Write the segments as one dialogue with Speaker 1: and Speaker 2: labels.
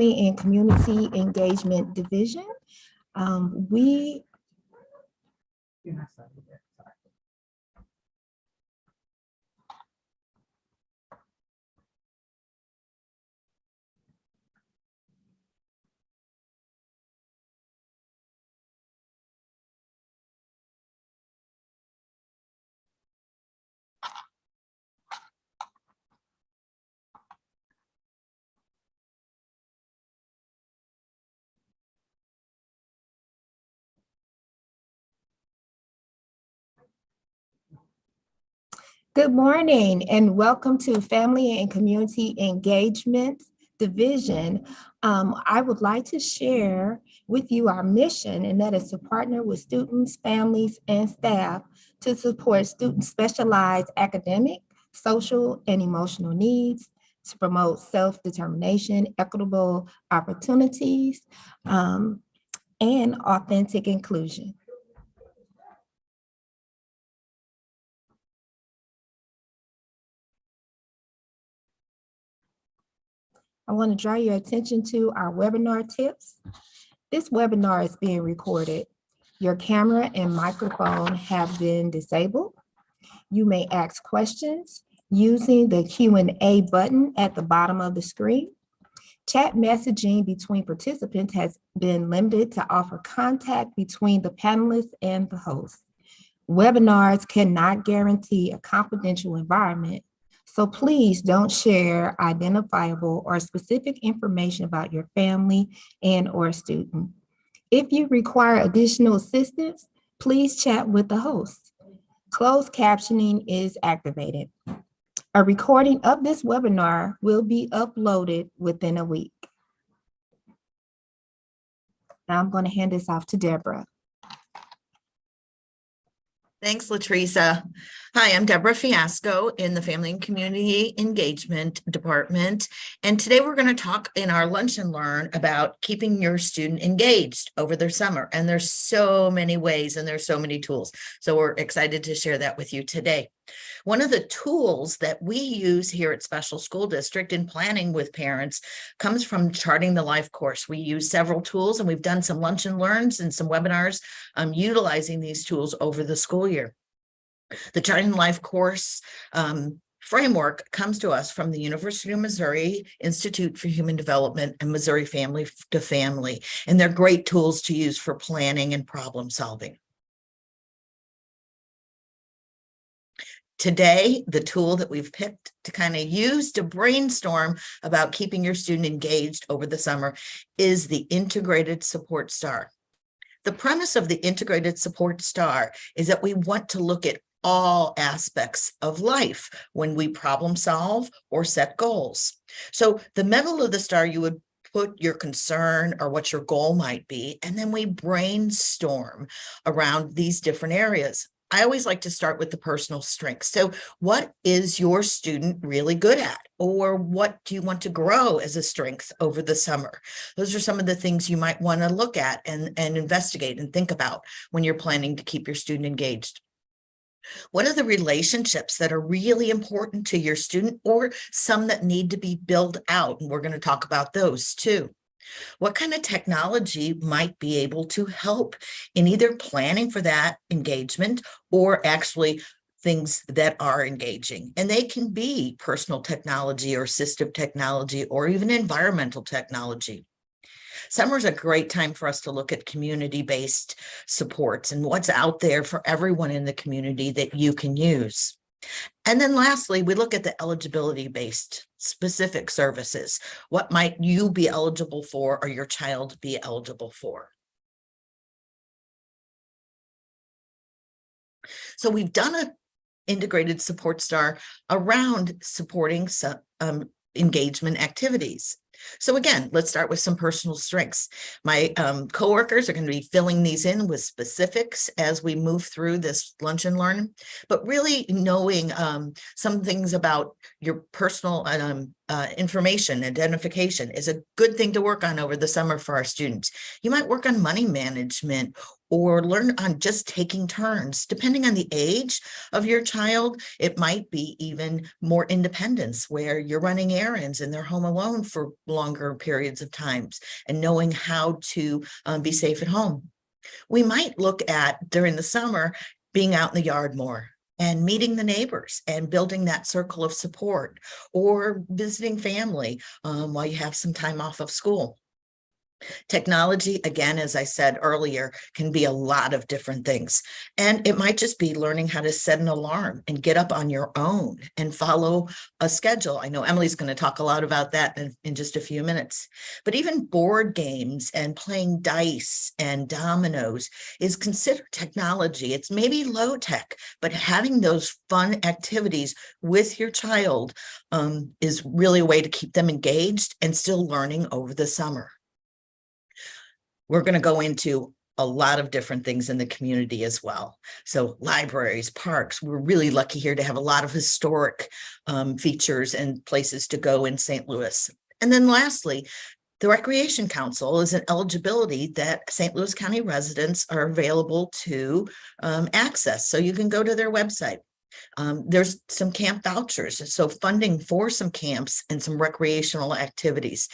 Speaker 1: Family and Community Engagement Division. We Good morning and welcome to Family and Community Engagement Division. I would like to share with you our mission, and that is to partner with students, families, and staff to support students' specialized academic, social, and emotional needs, to promote self-determination, equitable opportunities, and authentic inclusion. I want to draw your attention to our webinar tips. This webinar is being recorded. Your camera and microphone have been disabled. You may ask questions using the Q&A button at the bottom of the screen. Chat messaging between participants has been limited to offer contact between the panelists and the host. Webinars cannot guarantee a confidential environment, so please don't share identifiable or specific information about your family and/or student. If you require additional assistance, please chat with the host. Closed captioning is activated. A recording of this webinar will be uploaded within a week. Now I'm going to hand this off to Deborah.
Speaker 2: Thanks, Latricia. Hi, I'm Deborah Fiasco in the Family and Community Engagement Department. And today we're going to talk in our Lunch and Learn about keeping your student engaged over their summer. And there's so many ways and there's so many tools. So we're excited to share that with you today. One of the tools that we use here at Special School District in planning with parents comes from Charting the Life course. We use several tools and we've done some lunch and learns and some webinars utilizing these tools over the school year. The Charting the Life course framework comes to us from the University of Missouri Institute for Human Development and Missouri Family to Family, and they're great tools to use for planning and problem solving. Today, the tool that we've picked to kind of use to brainstorm about keeping your student engaged over the summer is the Integrated Support Star. The premise of the Integrated Support Star is that we want to look at all aspects of life when we problem solve or set goals. So the middle of the star, you would put your concern or what your goal might be, and then we brainstorm around these different areas. I always like to start with the personal strengths. So what is your student really good at? Or what do you want to grow as a strength over the summer? Those are some of the things you might want to look at and investigate and think about when you're planning to keep your student engaged. What are the relationships that are really important to your student or some that need to be built out? And we're going to talk about those too. What kind of technology might be able to help in either planning for that engagement or actually things that are engaging? And they can be personal technology or assistive technology or even environmental technology. Summer is a great time for us to look at community-based supports and what's out there for everyone in the community that you can use. And then lastly, we look at the eligibility-based specific services. What might you be eligible for or your child be eligible for? So we've done an integrated support star around supporting some engagement activities. So again, let's start with some personal strengths. My coworkers are going to be filling these in with specifics as we move through this lunch and learn, but really knowing some things about your personal information, identification is a good thing to work on over the summer for our students. You might work on money management or learn on just taking turns. Depending on the age of your child, it might be even more independence where you're running errands and they're home alone for longer periods of times and knowing how to be safe at home. We might look at during the summer being out in the yard more and meeting the neighbors and building that circle of support, or visiting family while you have some time off of school. Technology, again, as I said earlier, can be a lot of different things. And it might just be learning how to set an alarm and get up on your own and follow a schedule. I know Emily's going to talk a lot about that in just a few minutes. But even board games and playing dice and dominoes is considered technology. It's maybe low tech, but having those fun activities with your child is really a way to keep them engaged and still learning over the summer. We're going to go into a lot of different things in the community as well. So libraries, parks, we're really lucky here to have a lot of historic features and places to go in St. Louis. And then lastly, the Recreation Council is an eligibility that St. Louis County residents are available to access. So you can go to their website. There's some camp vouchers, so funding for some camps and some recreational activities.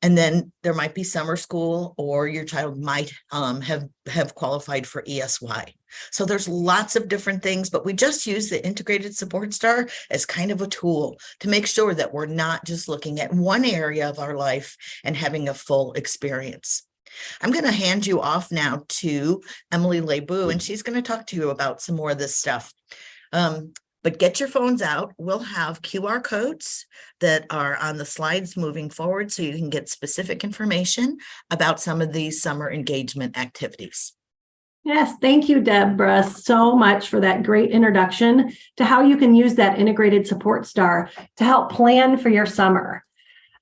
Speaker 2: And then there might be summer school, or your child might have qualified for ESY. So there's lots of different things, but we just use the Integrated Support Star as kind of a tool to make sure that we're not just looking at one area of our life and having a full experience. I'm going to hand you off now to Emily Lebu, and she's going to talk to you about some more of this stuff. But get your phones out. We'll have QR codes that are on the slides moving forward so you can get specific information about some of these summer engagement activities.
Speaker 3: Yes, thank you, Deborah, so much for that great introduction to how you can use that Integrated Support Star to help plan for your summer.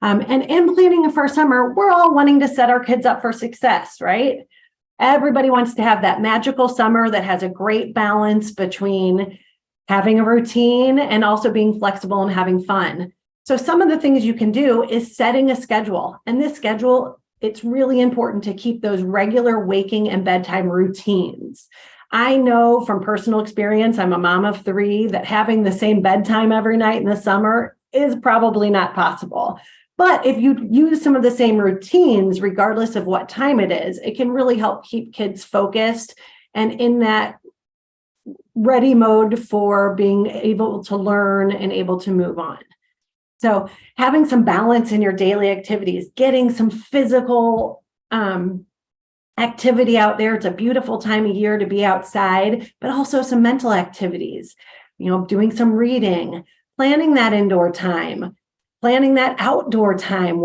Speaker 3: And in planning for summer, we're all wanting to set our kids up for success, right? Everybody wants to have that magical summer that has a great balance between having a routine and also being flexible and having fun. So some of the things you can do is setting a schedule. And this schedule, it's really important to keep those regular waking and bedtime routines. I know from personal experience, I'm a mom of 3, that having the same bedtime every night in the summer is probably not possible. But if you use some of the same routines, regardless of what time it is, it can really help keep kids focused and in that ready mode for being able to learn and able to move on. So having some balance in your daily activities, getting some physical activity out there. It's a beautiful time of year to be outside, but also some mental activities, doing some reading, planning that indoor time, planning that outdoor time.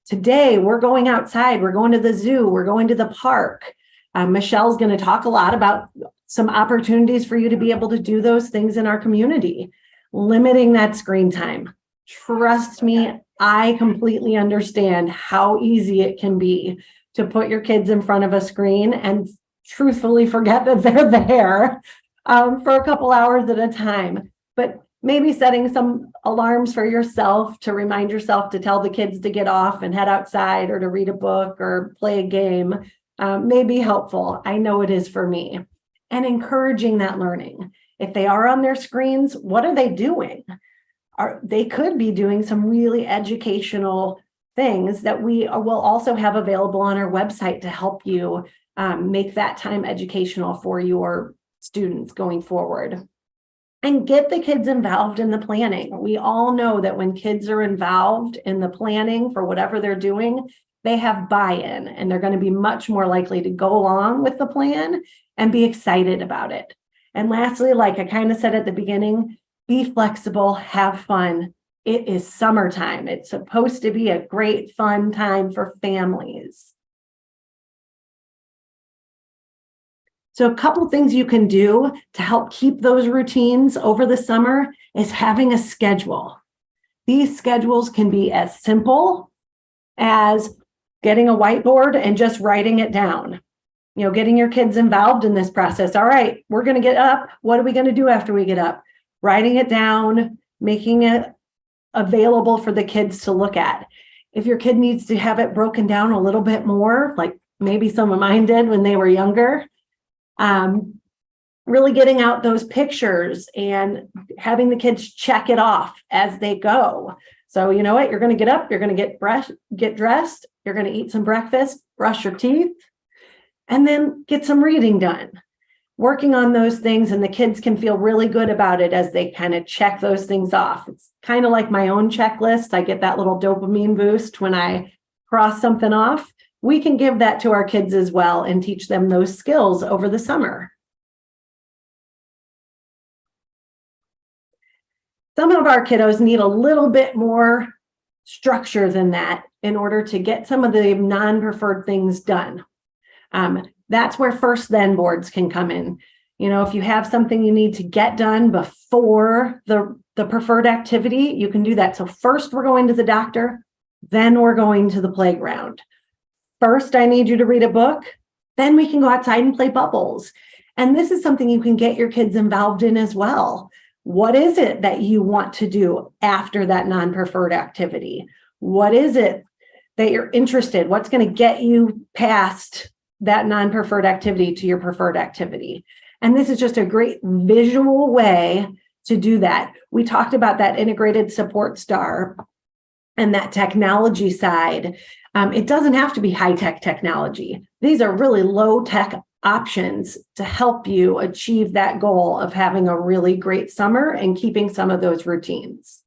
Speaker 3: Today we're going outside, we're going to the zoo, we're going to the park. Michelle's going to talk a lot about some opportunities for you to be able to do those things in our community, limiting that screen time. Trust me, I completely understand how easy it can be to put your kids in front of a screen and truthfully forget that they're there for a couple hours at a time. But maybe setting some alarms for yourself to remind yourself to tell the kids to get off and head outside or to read a book or play a game may be helpful. I know it is for me. And encouraging that learning. If they are on their screens, what are they doing? They could be doing some really educational things that we will also have available on our website to help you make that time educational for your students going forward. And get the kids involved in the planning. We all know that when kids are involved in the planning for whatever they're doing, they have buy-in and they're going to be much more likely to go along with the plan and be excited about it. And lastly, like I kind of said at the beginning, be flexible, have fun. It is summertime. It's supposed to be a great, fun time for families. So a couple things you can do to help keep those routines over the summer is having a schedule. These schedules can be as simple as getting a whiteboard and just writing it down. Getting your kids involved in this process. All right, we're going to get up. What are we going to do after we get up? Writing it down, making it available for the kids to look at. If your kid needs to have it broken down a little bit more, like maybe some of mine did when they were younger. Really getting out those pictures and having the kids check it off as they go. So you know what, you're going to get up, you're going to get dressed, you're going to eat some breakfast, brush your teeth, and then get some reading done. Working on those things, and the kids can feel really good about it as they kind of check those things off. It's kind of like my own checklist. I get that little dopamine boost when I cross something off. We can give that to our kids as well and teach them those skills over the summer. Some of our kiddos need a little bit more structure than that in order to get some of the non-preferred things done. That's where first then boards can come in. You know, if you have something you need to get done before the preferred activity, you can do that. So first we're going to the doctor, then we're going to the playground. First, I need you to read a book, then we can go outside and play bubbles. And this is something you can get your kids involved in as well. What is it that you want to do after that non-preferred activity? What is it that you're interested? What's going to get you past that non-preferred activity to your preferred activity? And this is just a great visual way to do that. We talked about that integrated support star and that technology side. It doesn't have to be high-tech technology. These are really low-tech options to help you achieve that goal of having a really great summer and keeping some of those routines.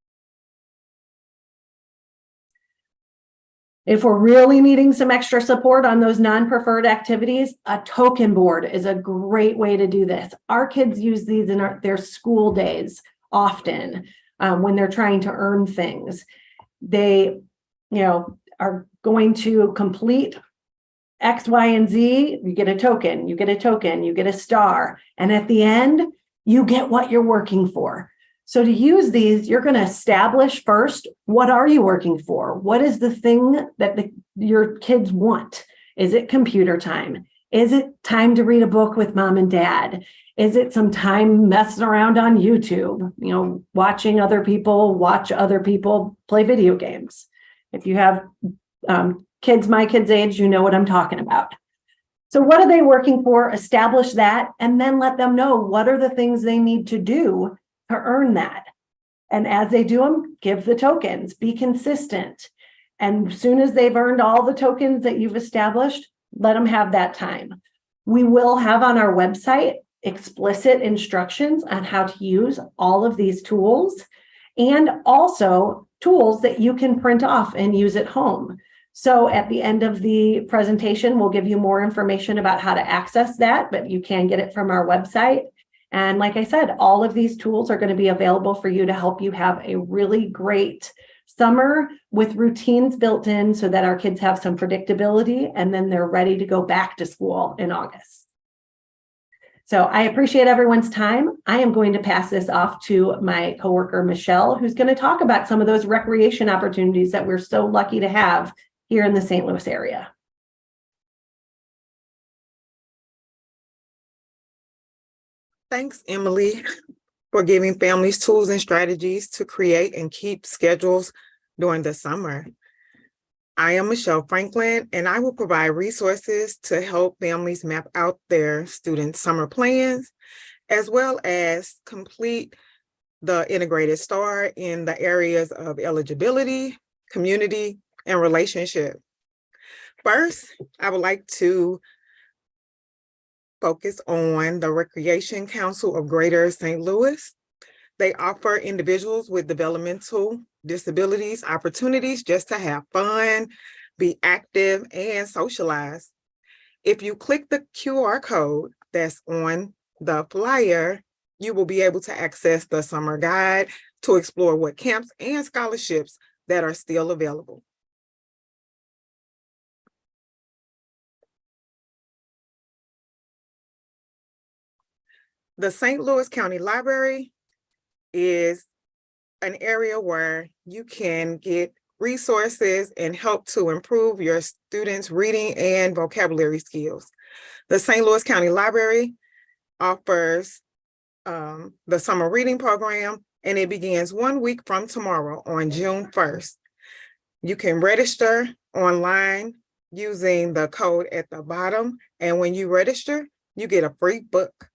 Speaker 3: If we're really needing some extra support on those non-preferred activities, a token board is a great way to do this. Our kids use these in their school days often when they're trying to earn things. They, are going to complete X, Y, and Z. You get a token, you get a token, you get a star. And at the end, you get what you're working for. So to use these, you're going to establish first, what are you working for? What is the thing that your kids want? Is it computer time? Is it time to read a book with mom and dad? Is it some time messing around on YouTube, watching other people watch other people play video games? If you have kids my kids' age, you know what I'm talking about. So what are they working for? Establish that, and then let them know what are the things they need to do to earn that. And as they do them, give the tokens, be consistent. And as soon as they've earned all the tokens that you've established, let them have that time. We will have on our website explicit instructions on how to use all of these tools, and also tools that you can print off and use at home. So at the end of the presentation, we'll give you more information about how to access that, but you can get it from our website. And like I said, all of these tools are going to be available for you to help you have a really great summer with routines built in so that our kids have some predictability and then they're ready to go back to school in August. So I appreciate everyone's time. I am going to pass this off to my coworker, Michelle, who's going to talk about some of those recreation opportunities that we're so lucky to have here in the St. Louis area.
Speaker 4: Thanks, Emily, for giving families tools and strategies to create and keep schedules during the summer. I am Michelle Franklin, and I will provide resources to help families map out their student summer plans, as well as complete the integrated STAR in the areas of eligibility, community, and relationship. First, I would like to focus on the Recreation Council of Greater St. Louis. They offer individuals with developmental disabilities opportunities just to have fun, be active, and socialize. If you click the QR code that's on the flyer, you will be able to access the summer guide to explore what camps and scholarships that are still available. The St. Louis County Library is an area where you can get resources and help to improve your students' reading and vocabulary skills. The St. Louis County Library offers the summer reading program, and it begins 1 week from tomorrow on June 1st. You can register online using the code at the bottom. And when you register, you get a free book.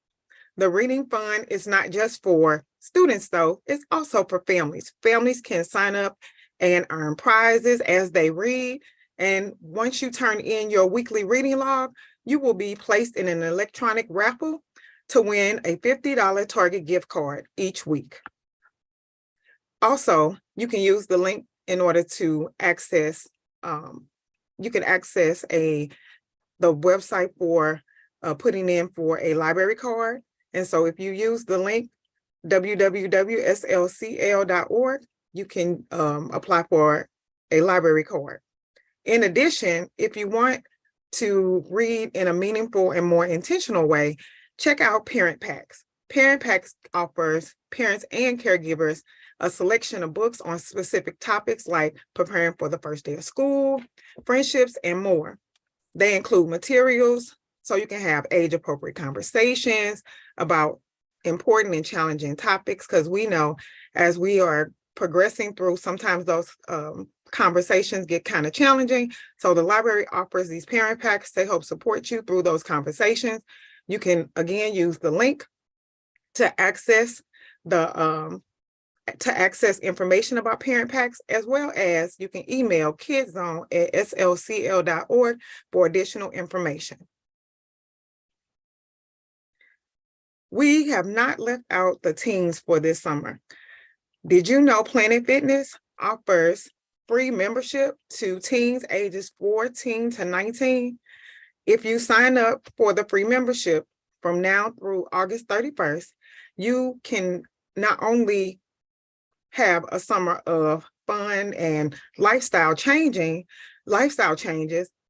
Speaker 4: The Reading Fund is not just for students, though, it's also for families. Families can sign up and earn prizes as they read. And once you turn in your weekly reading log, you will be placed in an electronic raffle to win a $50 Target gift card each week. Also, you can use the link in order to access, you can access the website for putting in for a library card. And so if you use the link www.slcl.org, you can apply for a library card. In addition, if you want to read in a meaningful and more intentional way, check out Parent Packs. Parent Packs offers parents and caregivers a selection of books on specific topics like preparing for the first day of school, friendships, and more. They include materials so you can have age-appropriate conversations about important and challenging topics, because we know as we are progressing through, sometimes those conversations get kind of challenging. So the library offers these parent packs to help support you through those conversations. You can, again, use the link to access information about parent packs, as well as you can email kidzone@slcl.org for additional information. We have not left out the teens for this summer. Did you know Planet Fitness offers free membership to teens ages 14 to 19? If you sign up for the free membership from now through August 31st, you can not only have a summer of fun and lifestyle changes,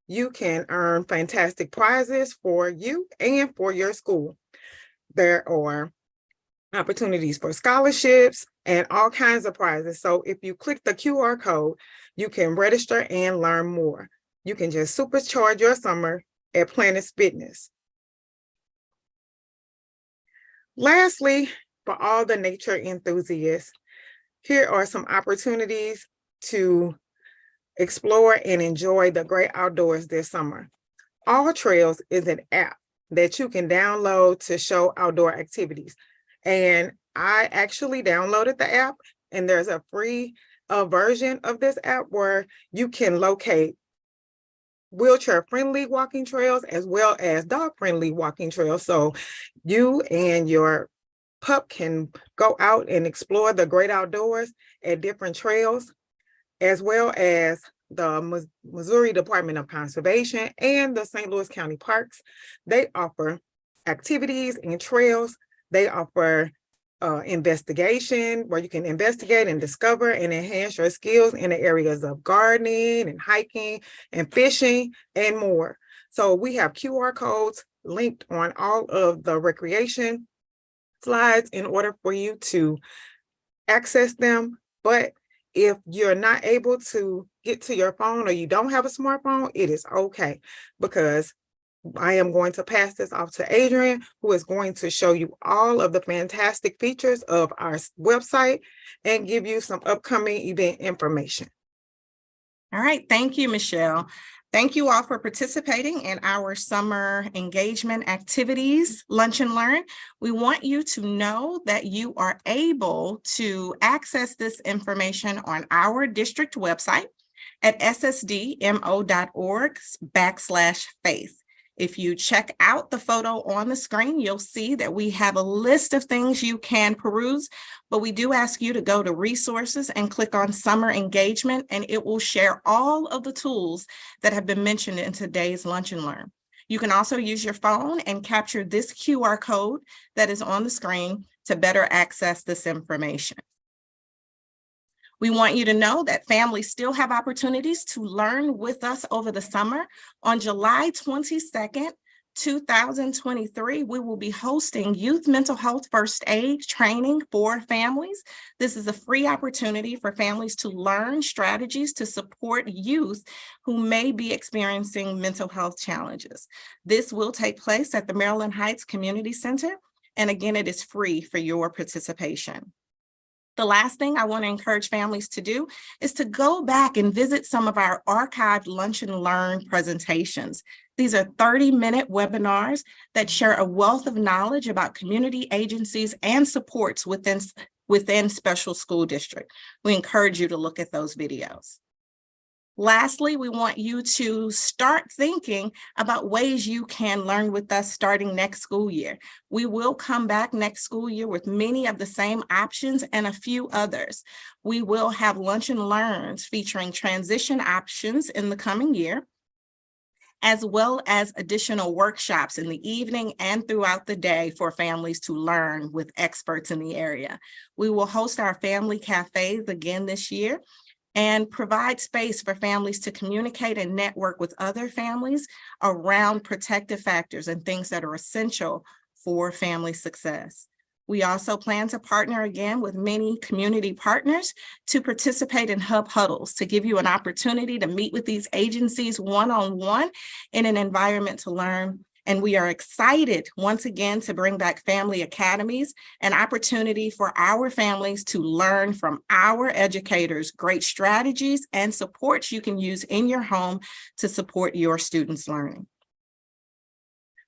Speaker 4: you can earn fantastic prizes for you and for your school. There are opportunities for scholarships and all kinds of prizes. So if you click the QR code, you can register and learn more. You can just supercharge your summer at Planet Fitness. Lastly, for all the nature enthusiasts, here are some opportunities to explore and enjoy the great outdoors this summer. All Trails is an app that you can download to show outdoor activities. And I actually downloaded the app, and there's a free version of this app where you can locate wheelchair-friendly walking trails as well as dog-friendly walking trails. So you and your pup can go out and explore the great outdoors at different trails, as well as the Missouri Department of Conservation and the St. Louis County Parks. They offer activities and trails. They offer investigation, where you can investigate and discover and enhance your skills in the areas of gardening and hiking and fishing and more. So we have QR codes linked on all of the recreation slides in order for you to access them. But if you're not able to get to your phone or you don't have a smartphone, it is okay, because I am going to pass this off to Adrian, who is going to show you all of the fantastic features of our website and give you some upcoming event information.
Speaker 5: All right, thank you, Michelle. Thank you all for participating in our summer engagement activities, Lunch and Learn. We want you to know that you are able to access this information on our district website at ssdmo.org/faith. If you check out the photo on the screen, you'll see that we have a list of things you can peruse, but we do ask you to go to resources and click on summer engagement, and it will share all of the tools that have been mentioned in today's Lunch and Learn. You can also use your phone and capture this QR code that is on the screen to better access this information. We want you to know that families still have opportunities to learn with us over the summer. On July 22nd, 2023, we will be hosting Youth Mental Health First Aid training for families. This is a free opportunity for families to learn strategies to support youth who may be experiencing mental health challenges. This will take place at the Maryland Heights Community Center. And again, it is free for your participation. The last thing I want to encourage families to do is to go back and visit some of our archived Lunch and Learn presentations. These are 30-minute webinars that share a wealth of knowledge about community agencies and supports within special school district. We encourage you to look at those videos. Lastly, we want you to start thinking about ways you can learn with us starting next school year. We will come back next school year with many of the same options and a few others. We will have Lunch and Learns featuring transition options in the coming year, as well as additional workshops in the evening and throughout the day for families to learn with experts in the area. We will host our family cafes again this year and provide space for families to communicate and network with other families around protective factors and things that are essential for family success. We also plan to partner again with many community partners to participate in hub huddles to give you an opportunity to meet with these agencies one-on-one in an environment to learn. And we are excited once again to bring back Family Academies, an opportunity for our families to learn from our educators great strategies and supports you can use in your home to support your students' learning.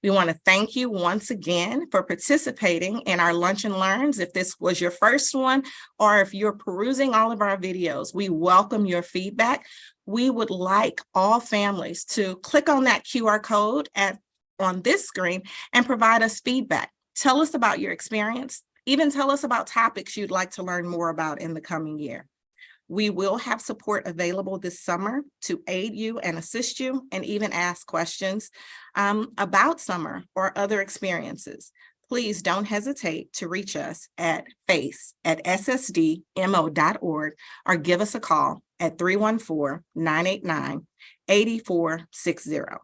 Speaker 5: We want to thank you once again for participating in our Lunch and Learns. If this was your first one, or if you're perusing all of our videos, we welcome your feedback. We would like all families to click on that QR code on this screen and provide us feedback. Tell us about your experience. Even tell us about topics you'd like to learn more about in the coming year. We will have support available this summer to aid you and assist you and even ask questions about summer or other experiences. Please don't hesitate to reach us at face@ssdmo.org or give us a call at 314-989-8460.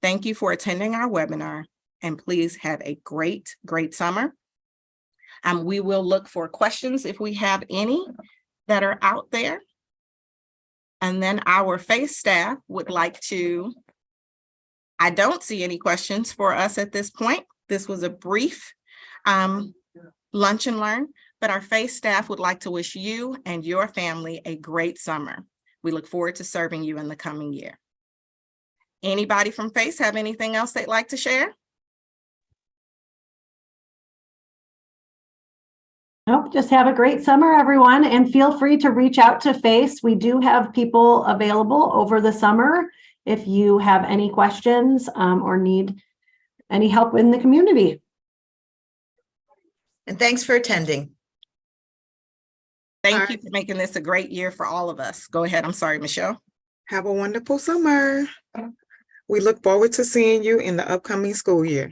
Speaker 5: Thank you for attending our webinar, and please have a great, great summer. We will look for questions if we have any that are out there. And then our FACE staff would like to, I don't see any questions for us at this point. This was a brief Lunch and Learn, but our FACE staff would like to wish you and your family a great summer. We look forward to serving you in the coming year. Anybody from FACE have anything else they'd like to share?
Speaker 3: Nope, just have a great summer, everyone, and feel free to reach out to FACE. We do have people available over the summer if you have any questions or need any help in the community.
Speaker 2: And thanks for attending.
Speaker 5: Thank you for making this a great year for all of us. Go ahead. I'm sorry, Michelle.
Speaker 4: Have a wonderful summer. We look forward to seeing you in the upcoming school year.